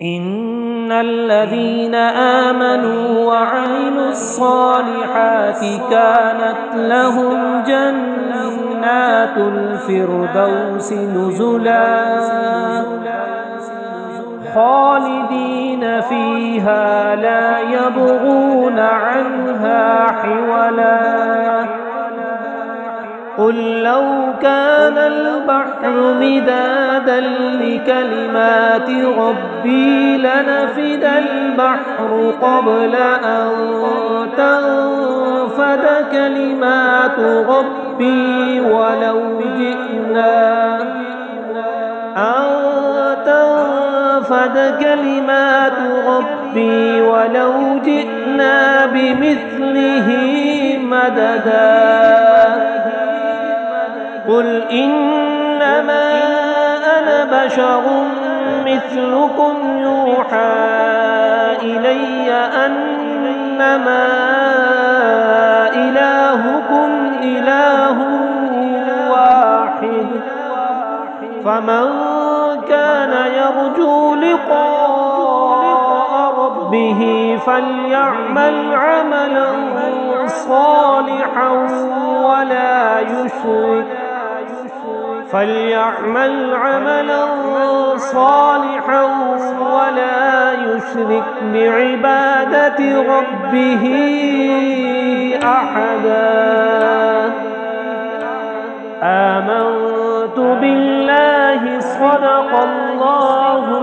إن الذين آمنوا وعملوا الصالحات كانت لهم جنات الفردوس نزلا خالدين فيها لا يبغون عنها حولا قل لو كان البحر مدادا لكلمات ربي لنفد البحر قبل أن تنفد كلمات ربي ولو جئنا بمثله مددا قل إنما أنا بشر مثلكم يوحى إلي أنما إلهكم إله واحد فمن كان يرجو لقاء ربه فليعمل عملا صالحا ولا يشرك بعبادة ربه أحدا آمنت بالله صدق الله